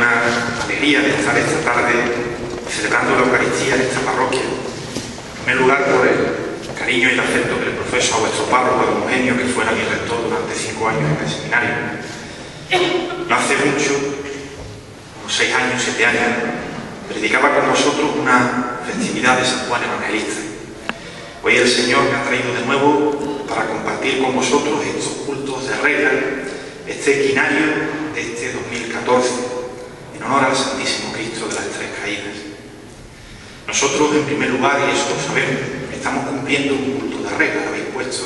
una alegría de estar esta tarde celebrando la Eucaristía en esta parroquia. En primer lugar, por el cariño y el afecto que le profeso a vuestro párroco, don Eugenio, que fuera mi rector durante 5 años en el seminario. No hace mucho, unos 6 años, 7 años, predicaba con vosotros una festividad de San Juan Evangelista. Hoy el Señor me ha traído de nuevo para compartir con vosotros estos cultos de regla, este equinario de este 2014, en honor al Santísimo Cristo de las Tres Caídas. Nosotros, en primer lugar, y eso lo sabemos, estamos cumpliendo un culto de regla. Lo habéis puesto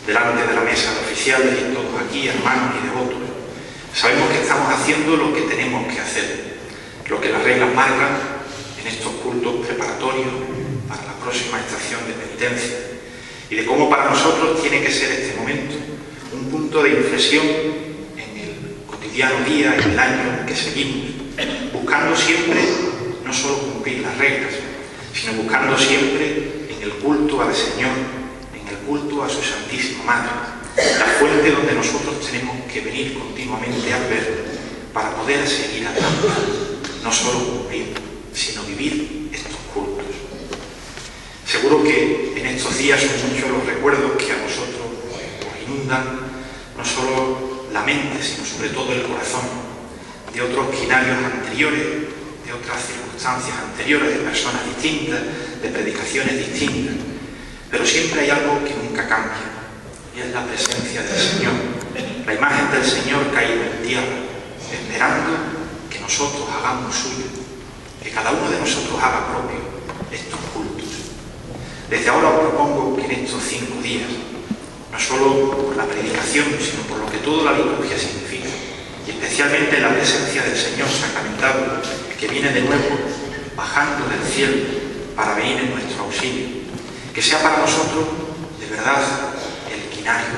delante de la mesa de oficiales y todos aquí, hermanos y devotos. Sabemos que estamos haciendo lo que tenemos que hacer, lo que las reglas marcan en estos cultos preparatorios para la próxima estación de penitencia, y de cómo para nosotros tiene que ser este momento un punto de inflexión en el cotidiano día y el año que seguimos, buscando siempre no solo cumplir las reglas, sino buscando siempre en el culto al Señor, en el culto a su Santísima Madre, la fuente donde nosotros tenemos que venir continuamente a ver para poder seguir adelante, no solo cumplir, sino vivir estos cultos. Seguro que en estos días son muchos los recuerdos que a vosotros os inundan, no solo la mente, sino sobre todo el corazón, de otros quinarios anteriores, de otras circunstancias anteriores, de personas distintas, de predicaciones distintas. Pero siempre hay algo que nunca cambia, y es la presencia del Señor, la imagen del Señor caído en tierra, esperando que nosotros hagamos suyo, que cada uno de nosotros haga propio estos cultos. Desde ahora os propongo que en estos 5 días, no solo por la predicación, sino por lo que toda la liturgia significa, y especialmente la presencia del Señor sacramentado, que viene de nuevo bajando del cielo para venir en nuestro auxilio, que sea para nosotros de verdad el equinario,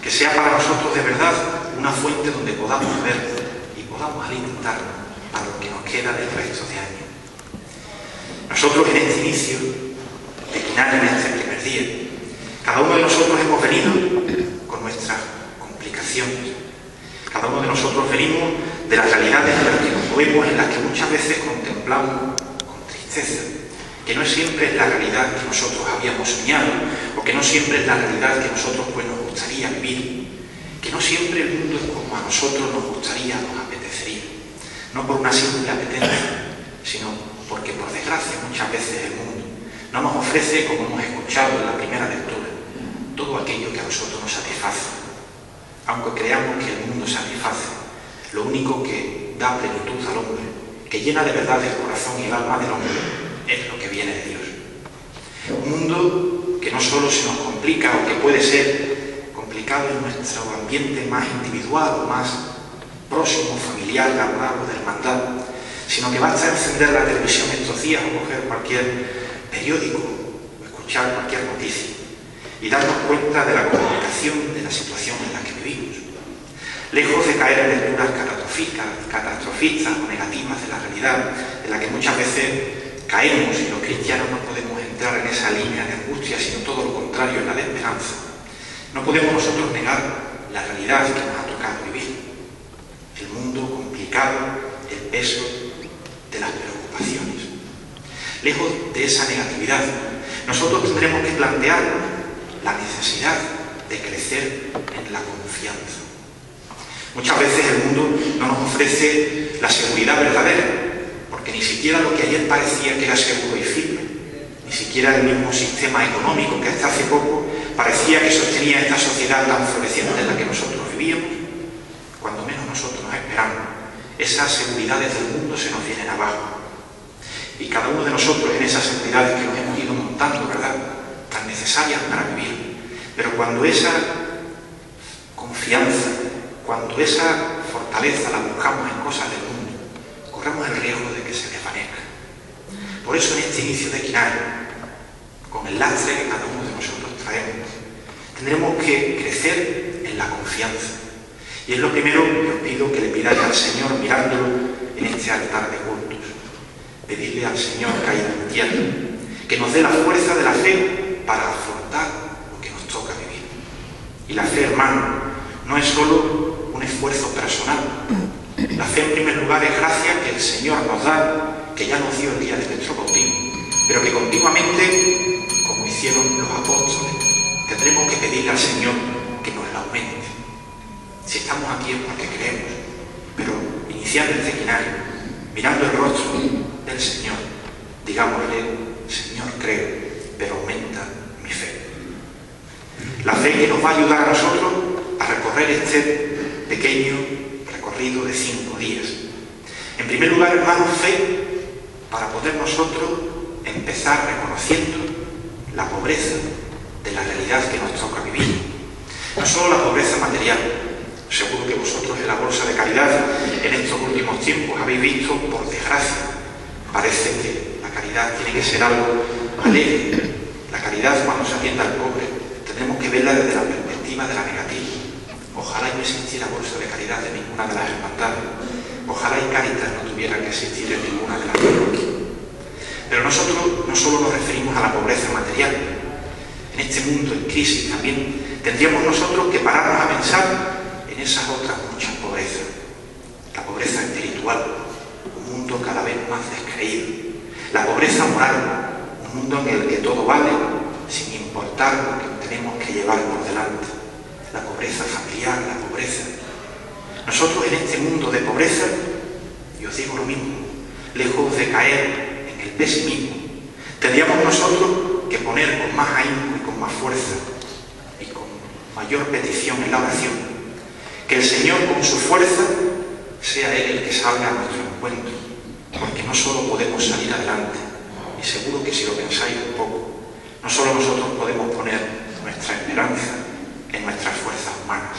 que sea para nosotros de verdad una fuente donde podamos ver y podamos alimentarnos para lo que nos queda del resto de año. Nosotros en este inicio de equinario, en este primer día, cada uno de nosotros hemos venido con nuestras complicaciones. Cada uno de nosotros venimos de las realidades en las que nos movemos, en las que muchas veces contemplamos con tristeza, que no siempre es la realidad que nosotros habíamos soñado, o que no siempre es la realidad que nosotros nos gustaría vivir, que no siempre el mundo es como a nosotros nos gustaría, nos apetecería, no por una simple apetencia, sino porque por desgracia muchas veces el mundo no nos ofrece, como hemos escuchado en la primera lectura, todo aquello que a nosotros nos satisface. Aunque creamos que el mundo satisface, lo único que da plenitud al hombre, que llena de verdad el corazón y el alma del hombre, es lo que viene de Dios. Un mundo que no solo se nos complica, o que puede ser complicado en nuestro ambiente más individual o más próximo, familiar, laboral o de hermandad, sino que basta encender la televisión estos días o coger cualquier periódico o escuchar cualquier noticia y darnos cuenta de la comunicación de la situación en la que vivimos. Lejos de caer en lecturas catastrofistas o negativas de la realidad, en la que muchas veces caemos y los cristianos no podemos entrar en esa línea de angustia, sino todo lo contrario, en la de esperanza. No podemos nosotros negar la realidad que nos ha tocado vivir. El mundo complicado, el peso de las preocupaciones. Lejos de esa negatividad, nosotros tendremos que plantearnos la necesidad de crecer en la confianza. Muchas veces el mundo no nos ofrece la seguridad verdadera, porque ni siquiera lo que ayer parecía que era seguro y firme, ni siquiera el mismo sistema económico que hasta hace poco parecía que sostenía esta sociedad tan floreciente en la que nosotros vivíamos, cuando menos nosotros nos esperamos, esas seguridades del mundo se nos vienen abajo. Y cada uno de nosotros en esas seguridades que nos hemos ido montando, ¿verdad?, tan necesarias para vivir. Pero cuando esa confianza, cuando esa fortaleza la buscamos en cosas del mundo, corremos el riesgo de que se desvanezca. Por eso en este inicio de equinario, con el lastre que cada uno de nosotros traemos, tendremos que crecer en la confianza. Y es lo primero que os pido que le pidáis al Señor mirándolo en este altar de cultos. Pedirle al Señor caído en tierra que nos dé la fuerza de la fe para afrontar lo que nos toca vivir. Y la fe, hermano, no es solo un esfuerzo personal, La fe, en primer lugar, es gracia que el Señor nos da, que ya nos dio el día de nuestro bautismo, pero que continuamente, como hicieron los apóstoles, tendremos que pedirle al Señor que nos la aumente. Si estamos aquí es porque creemos, pero iniciando el seminario, mirando el rostro del Señor, digámosle: Señor, creo, pero aumenta mi fe. La fe que nos va a ayudar a nosotros a recorrer este pequeño recorrido de 5 días. En primer lugar, hermanos, fe para poder nosotros empezar reconociendo la pobreza de la realidad que nos toca vivir. No solo la pobreza material. Seguro que vosotros en la bolsa de caridad en estos últimos tiempos habéis visto, por desgracia, parece que la caridad tiene que ser algo alegre. La caridad, cuando se atienda al pobre, tenemos que verla desde la perspectiva de la negativa. Ojalá no existiera bolsa de caridad de ninguna de las hermandades. Ojalá y Cáritas no tuviera que existir en ninguna de las parroquias. Pero nosotros no solo nos referimos a la pobreza material. En este mundo en crisis también tendríamos nosotros que pararnos a pensar en esas otras muchas pobrezas. La pobreza espiritual, un mundo cada vez más descreído. La pobreza moral, un mundo en el que todo vale sin importar lo que tenemos que llevar por delante. La pobreza familiar, la pobreza. Nosotros en este mundo de pobreza, y os digo lo mismo, lejos de caer en el pesimismo, tendríamos nosotros que poner con más ahínco y con más fuerza y con mayor petición en la oración, que el Señor con su fuerza sea Él el que salga a nuestro encuentro, porque no solo podemos salir adelante, y seguro que si lo pensáis un poco, no solo nosotros podemos poner nuestra esperanza en nuestras fuerzas humanas,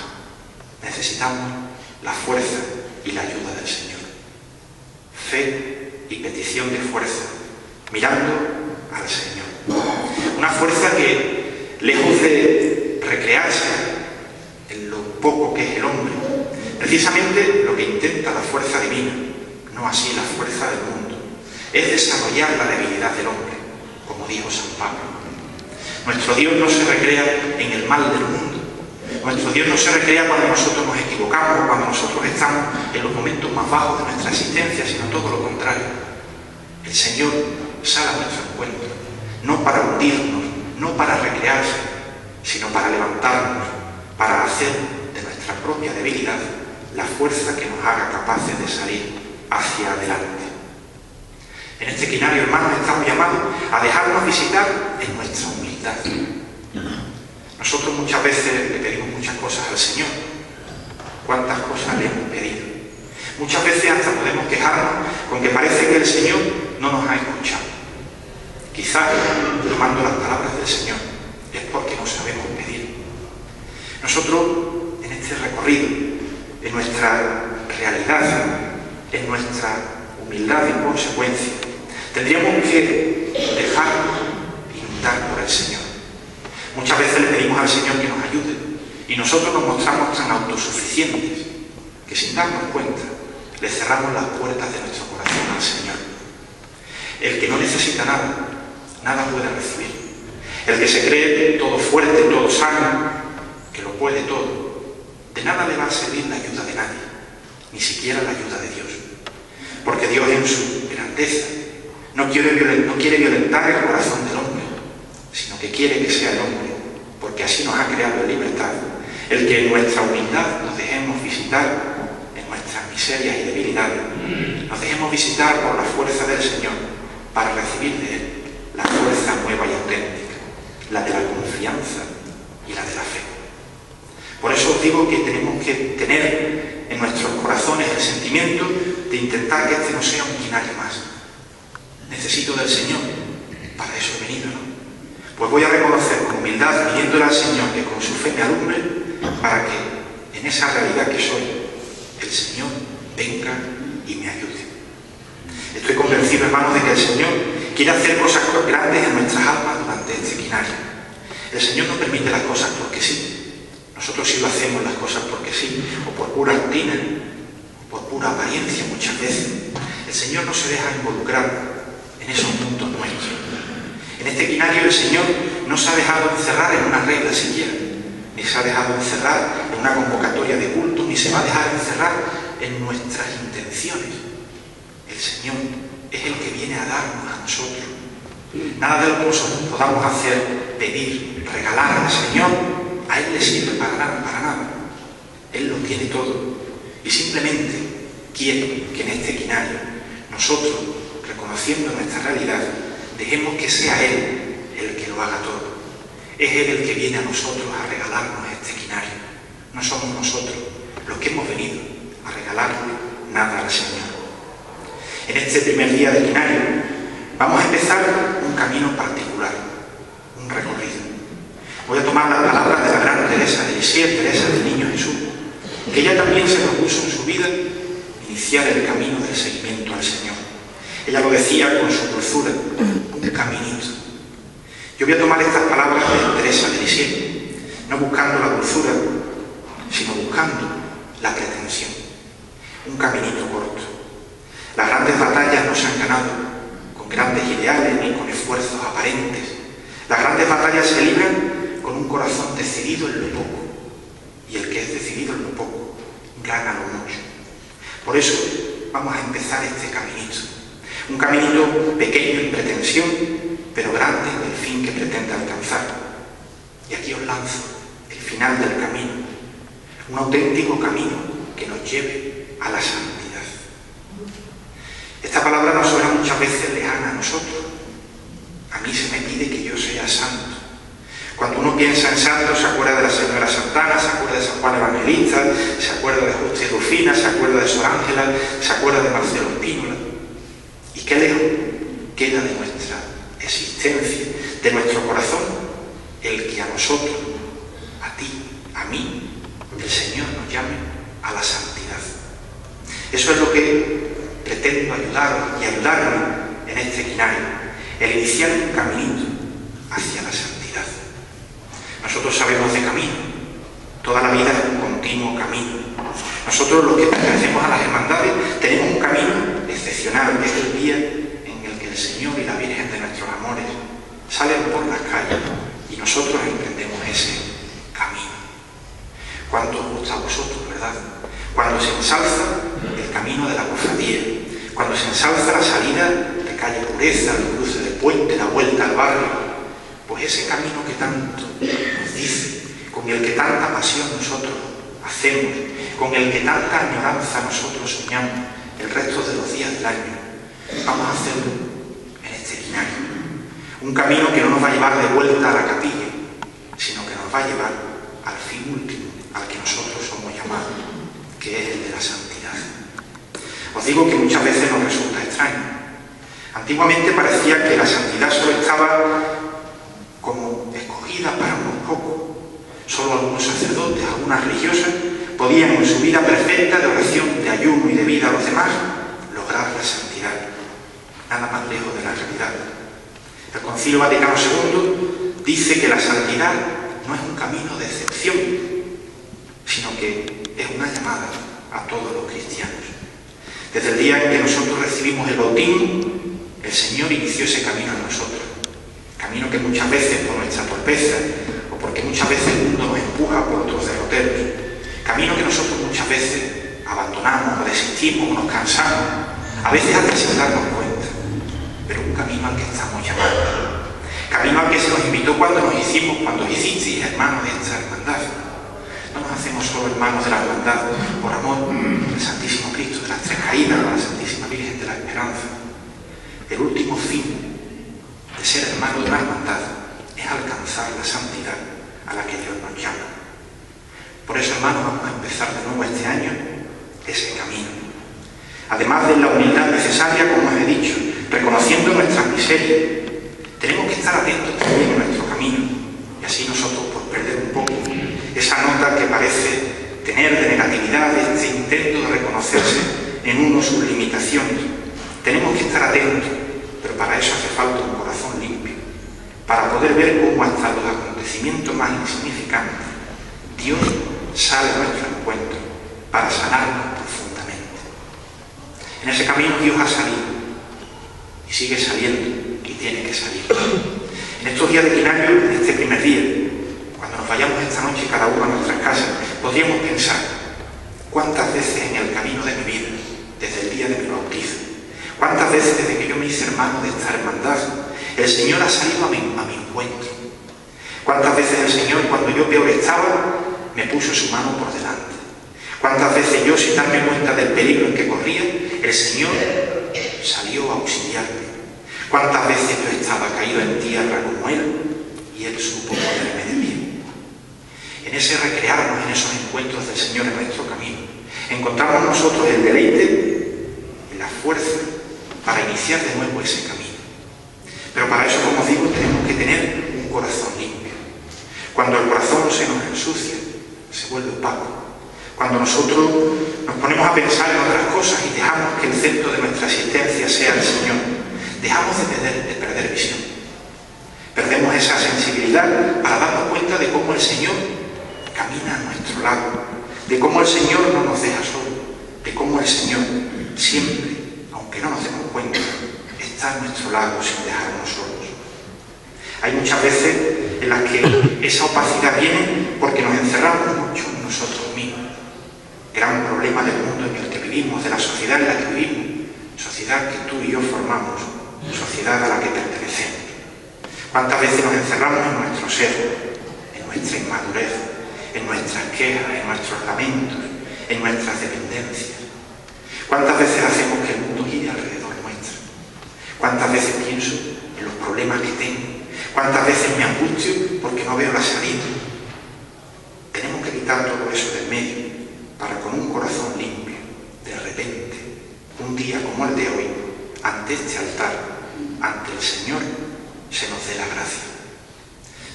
necesitamos la fuerza y la ayuda del Señor. Fe y petición de fuerza, mirando al Señor. Una fuerza que, lejos de recrearse en lo poco que es el hombre, precisamente lo que intenta la fuerza divina, no así la fuerza del mundo, es desarrollar la debilidad del hombre, como dijo San Pablo. Nuestro Dios no se recrea en el mal del mundo. Nuestro Dios no se recrea cuando nosotros nos equivocamos, cuando nosotros estamos en los momentos más bajos de nuestra existencia, sino todo lo contrario. El Señor sale a nuestro encuentro, no para hundirnos, no para recrearse, sino para levantarnos, para hacer de nuestra propia debilidad la fuerza que nos haga capaces de salir hacia adelante. En este quinario, hermanos, estamos llamados a dejarnos visitar en nuestra humildad. Nosotros muchas veces le pedimos muchas cosas al Señor. ¿Cuántas cosas le hemos pedido? Muchas veces hasta podemos quejarnos con que parece que el Señor no nos ha escuchado. Quizás, tomando las palabras del Señor, es porque no sabemos pedir. Nosotros, en este recorrido, en nuestra realidad, en nuestra humildad y consecuencia, tendríamos que dejarnos inundar por el Señor. Muchas veces le pedimos al Señor que nos ayude y nosotros nos mostramos tan autosuficientes que sin darnos cuenta le cerramos las puertas de nuestro corazón al Señor. El que no necesita nada, nada puede recibir. El que se cree todo fuerte, todo sano, que lo puede todo, de nada le va a servir la ayuda de nadie, ni siquiera la ayuda de Dios. Porque Dios en su grandeza no quiere violentar el corazón del hombre, sino que quiere que sea el hombre, porque así nos ha creado en libertad, el que en nuestra humildad nos dejemos visitar en nuestras miserias y debilidades, nos dejemos visitar por la fuerza del Señor para recibir de Él la fuerza nueva y auténtica, la de la confianza y la de la fe. Por eso os digo que tenemos que tener en nuestros corazones el sentimiento de intentar que este no sea un quinario más. Necesito del Señor, para eso he venido, ¿no? Pues voy a reconocer con humildad, pidiéndole al Señor que con su fe me alumbre, para que en esa realidad que soy, el Señor venga y me ayude. Estoy convencido, hermanos, de que el Señor quiere hacer cosas grandes en nuestras almas durante este quinario. El Señor no permite las cosas porque sí. Nosotros sí lo hacemos las cosas porque sí, o por pura rutina, o por pura apariencia muchas veces. El Señor no se deja involucrar en esos puntos nuestros. En este quinario el Señor no se ha dejado encerrar en una regla siquiera, ni se ha dejado encerrar en una convocatoria de culto, ni se va a dejar encerrar en nuestras intenciones. El Señor es el que viene a darnos a nosotros. Nada de lo que nosotros podamos hacer, pedir, regalar al Señor, a Él le sirve para nada. Él lo tiene todo. Y simplemente quiere que en este quinario nosotros, reconociendo nuestra realidad, dejemos que sea Él el que lo haga todo. Es Él el que viene a nosotros a regalarnos este quinario. No somos nosotros los que hemos venido a regalarle nada al Señor. En este primer día de quinario vamos a empezar un camino particular, un recorrido. Voy a tomar las palabras de la gran Teresa de Lisieux, Teresa del Niño Jesús, que ella también se propuso en su vida iniciar el camino del seguimiento al Señor. Ella lo decía con su dulzura, un caminito. Yo voy a tomar estas palabras de Teresa de Lisieux, no buscando la dulzura, sino buscando la pretensión. Un caminito corto. Las grandes batallas no se han ganado con grandes ideales ni con esfuerzos aparentes. Las grandes batallas se libran con un corazón decidido en lo poco. Y el que es decidido en lo poco, gana lo mucho. Por eso vamos a empezar este caminito. Un caminito pequeño en pretensión, pero grande en el fin que pretende alcanzar. Y aquí os lanzo el final del camino. Un auténtico camino que nos lleve a la santidad. Esta palabra nos suena muchas veces lejana a nosotros. A mí se me pide que yo sea santo. Cuando uno piensa en santos, se acuerda de la Señora Santana, se acuerda de San Juan Evangelista, se acuerda de Justa y Rufina, se acuerda de Sor Ángela, se acuerda de Marcelo Espínola. ¿Y qué lejos queda de nuestra existencia, de nuestro corazón, el que a nosotros, a ti, a mí, el Señor nos llame a la santidad? Eso es lo que pretendo ayudaros y ayudarme en este quinario, el iniciar un caminito hacia la santidad. Nosotros sabemos de camino, toda la vida es un continuo camino. Nosotros los que pertenecemos a las hermandades tenemos un camino excepcional, es el día en el que el Señor y la Virgen de nuestros amores salen por las calles y nosotros emprendemos ese camino. ¿Cuánto os gusta a vosotros, verdad? Cuando se ensalza el camino de la cofradía, cuando se ensalza la salida de calle Pureza, el cruce del puente, la vuelta al barrio, pues ese camino que tanto nos dice, con el que tanta pasión nosotros hacemos, con el que tanta añoranza nosotros soñamos el resto de los días del año, vamos a hacerlo en este quinario. Un camino que no nos va a llevar de vuelta a la capilla, sino que nos va a llevar al fin último, al que nosotros somos llamados, que es el de la santidad. Os digo que muchas veces nos resulta extraño. Antiguamente parecía que la santidad solo estaba como escogida para unos pocos. Solo algunos sacerdotes, algunas religiosas, podían en su vida perfecta de oración, de ayuno y de vida a los demás, lograr la santidad. Nada más lejos de la realidad. El Concilio Vaticano II dice que la santidad no es un camino de excepción, sino que es una llamada a todos los cristianos. Desde el día en que nosotros recibimos el bautismo, el Señor inició ese camino en nosotros. Camino que muchas veces por nuestra torpeza o porque muchas veces el mundo nos empuja por otros derroteros. Camino que nosotros muchas veces abandonamos o desistimos o nos cansamos, a veces hasta sin darnos cuenta. Pero un camino al que estamos llamados. Camino al que se nos invitó cuando os hicisteis hermanos de esta hermandad. No nos hacemos solo hermanos de la hermandad por amor del Santísimo Cristo, de las Tres Caídas, de la Santísima Virgen de la Esperanza. El último fin de ser hermano de una hermandad es alcanzar la santidad a la que Dios nos llama. Por eso, hermanos, vamos a empezar de nuevo este año ese camino. Además de la humildad necesaria, como os he dicho, reconociendo nuestras miserias, tenemos que estar atentos también a nuestro camino y así nosotros, por perder un poco esa nota que parece tener de negatividad, este intento de reconocerse en uno sus limitaciones, tenemos que estar atentos, pero para eso hace falta un corazón limpio, para poder ver cómo hasta los acontecimientos más insignificantes Dios sale a nuestro encuentro para sanarnos profundamente. En ese camino Dios ha salido y sigue saliendo y tiene que salir. En estos días de quinario, en este primer día, cuando nos vayamos esta noche cada uno a nuestras casas, podríamos pensar cuántas veces en el camino de ¿Cuántas veces desde que yo me hice hermano de esta hermandad, el Señor ha salido a mi encuentro? ¿Cuántas veces el Señor, cuando yo peor estaba, me puso su mano por delante? ¿Cuántas veces yo, sin darme cuenta del peligro en que corría, el Señor salió a auxiliarme? ¿Cuántas veces yo estaba caído en tierra como Él y Él supo ponerme de pie? En ese recrearnos, en esos encuentros del Señor en nuestro camino, encontramos nosotros el deleite y la fuerza para iniciar de nuevo ese camino. Pero para eso, como os digo, tenemos que tener un corazón limpio. Cuando el corazón se nos ensucia, se vuelve opaco. Cuando nosotros nos ponemos a pensar en otras cosas y dejamos que el centro de nuestra existencia sea el Señor, dejamos de perder visión. Perdemos esa sensibilidad para darnos cuenta de cómo el Señor camina a nuestro lado, de cómo el Señor no nos deja solos, de cómo el Señor siempre, aunque no nos demos cuenta, está a nuestro lado sin dejarnos solos. Hay muchas veces en las que esa opacidad viene porque nos encerramos mucho en nosotros mismos. Gran problema del mundo en el que vivimos, de la sociedad en la que vivimos, sociedad que tú y yo formamos, sociedad a la que pertenecemos. ¿Cuántas veces nos encerramos en nuestro ser, en nuestra inmadurez, en nuestras quejas, en nuestros lamentos, en nuestras dependencias? ¿Cuántas veces hacemos que el mundo gire alrededor nuestro? ¿Cuántas veces pienso en los problemas que tengo? ¿Cuántas veces me angustio porque no veo la salida? Tenemos que quitar todo eso del medio para, con un corazón limpio, de repente, un día como el de hoy, ante este altar, ante el Señor, se nos dé la gracia.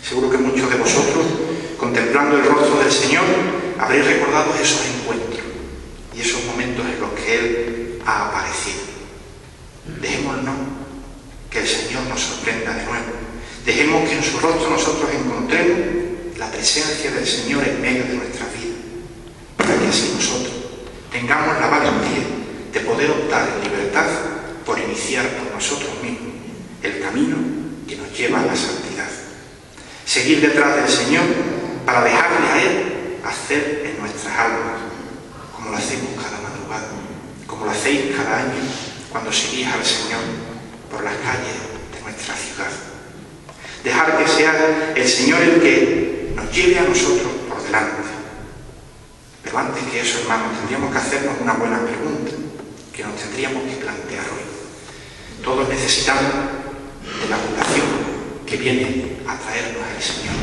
Seguro que muchos de vosotros, contemplando el rostro del Señor, habréis recordado esos encuentros y esos momentos en los que Él ha aparecido. Dejémonos que el Señor nos sorprenda de nuevo. Dejemos que en su rostro nosotros encontremos la presencia del Señor en medio de nuestra vida, para que así nosotros tengamos la valentía de poder optar en libertad por iniciar por nosotros mismos el camino que nos lleva a la santidad. Seguir detrás del Señor para dejarle a Él hacer en nuestras almas, como lo hacemos cada madrugada, como lo hacéis cada año cuando seguís al Señor por las calles de nuestra ciudad. Dejar que sea el Señor el que nos lleve a nosotros por delante. Pero antes que eso, hermanos, tendríamos que hacernos una buena pregunta que nos tendríamos que plantear hoy. Todos necesitamos de la curación que viene a traernos al Señor.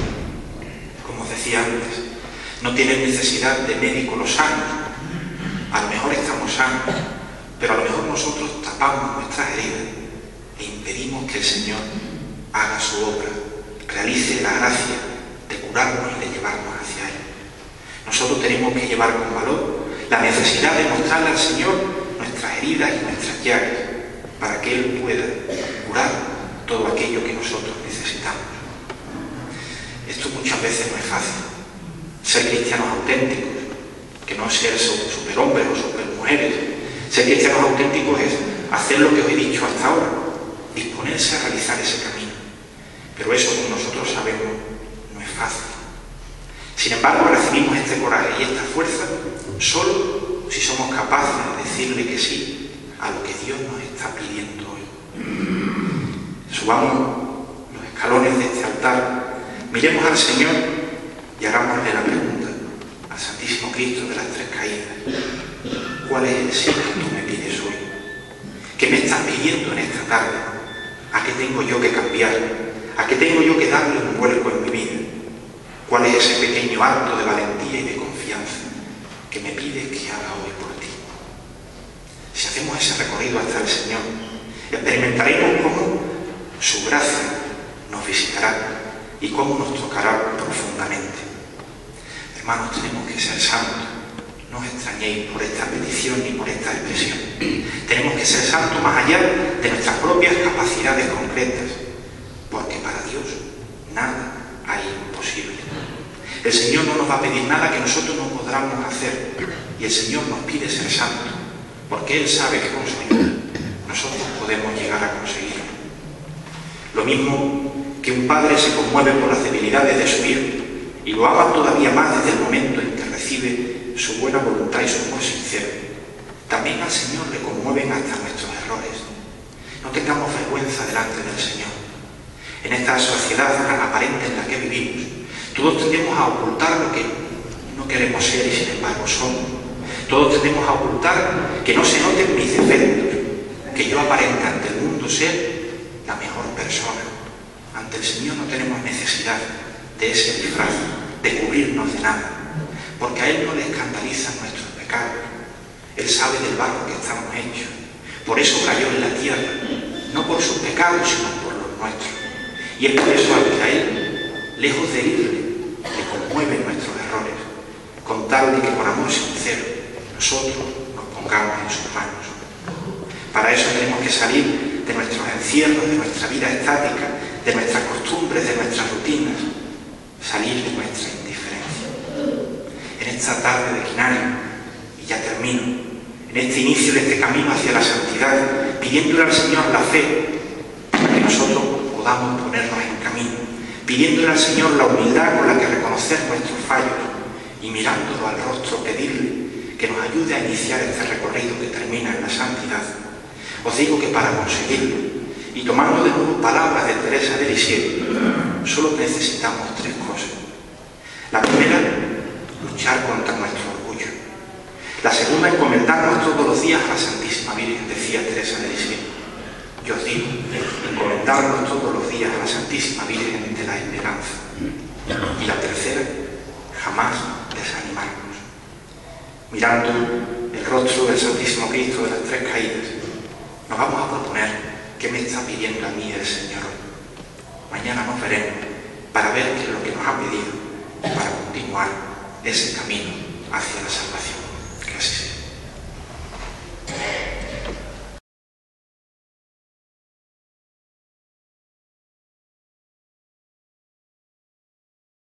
Como os decía antes, no tienen necesidad de médicos los sanos. A lo mejor estamos sanos, pero a lo mejor nosotros tapamos nuestras heridas e impedimos que el Señor haga su obra, realice la gracia de curarnos y de llevarnos hacia Él. Nosotros tenemos que llevar con valor la necesidad de mostrarle al Señor nuestras heridas y nuestras llagas, para que Él pueda curar todo aquello que nosotros necesitamos. Esto muchas veces no es fácil. Ser cristianos auténticos, que no ser superhombres o supermujeres. Ser cristianos auténticos es hacer lo que os he dicho hasta ahora, disponerse a realizar ese camino. Pero eso, como nosotros sabemos, no es fácil. Sin embargo, recibimos este coraje y esta fuerza solo si somos capaces de decirle que sí a lo que Dios nos está pidiendo hoy. Subamos los escalones de este altar, miremos al Señor y hagámosle la pregunta al Santísimo Cristo de las Tres Caídas: ¿cuál es el sí que tú me pides hoy? ¿Qué me estás pidiendo en esta tarde? ¿A qué tengo yo que cambiar? ¿A qué tengo yo que darle un vuelco en mi vida? ¿Cuál es ese pequeño acto de valentía y de confianza que me pides que haga hoy por ti? Si hacemos ese recorrido hasta el Señor, experimentaremos cómo su gracia nos visitará y cómo nos tocará profundamente. Hermanos, tenemos que ser santos. No os extrañéis por esta petición ni por esta expresión. Tenemos que ser santos más allá de nuestras propias capacidades concretas, porque para Dios nada hay imposible. El Señor no nos va a pedir nada que nosotros no podamos hacer, y el Señor nos pide ser santos, porque Él sabe que con su ayuda nosotros podemos llegar a conseguirlo. Lo mismo que un padre se conmueve por las debilidades de su hijo y lo ama todavía más desde el momento en que recibe su buena voluntad y su amor sincero, también al Señor le conmueven hasta nuestros errores No tengamos vergüenza delante del Señor. En esta sociedad tan aparente en la que vivimos, todos tendemos a ocultar lo que no queremos ser y sin embargo somos. Todos tendemos a ocultar que no se noten mis defectos, que yo aparente ante el mundo ser la mejor persona. Ante el Señor no tenemos necesidad de ese disfraz, de cubrirnos de nada, porque a Él no le escandalizan nuestros pecados. Él sabe del barro que estamos hechos. Por eso cayó en la tierra, no por sus pecados, sino por los nuestros. Y es por eso que a Él, lejos de herirle, le conmueven nuestros errores, con tal de que con amor sincero nosotros nos pongamos en sus manos. Para eso tenemos que salir de nuestros encierros, de nuestra vida estática, de nuestras costumbres, de nuestras rutinas, salir de nuestra indiferencia. En esta tarde de Quinario, y ya termino, en este inicio de este camino hacia la santidad, pidiéndole al Señor la fe, para que nosotros podamos ponernos en camino, pidiéndole al Señor la humildad con la que reconocer nuestros fallos y mirándolo al rostro pedirle que nos ayude a iniciar este recorrido que termina en la santidad. Os digo que para conseguirlo, y tomando de nuevo palabras de Teresa de Lisieux, solo necesitamos tres cosas. La primera, luchar contra nuestro orgullo. La segunda, encomendarnos todos los días a la Santísima Virgen, decía Teresa de Lisieux. Yo os digo, encomendarnos todos los días a la Santísima Virgen de la Esperanza. Y la tercera, jamás desanimarnos. Mirando el rostro del Santísimo Cristo de las Tres Caídas, nos vamos a proponer qué me está pidiendo a mí el Señor. Mañana nos veremos para ver qué es lo que nos ha pedido y para continuar ese camino hacia la salvación.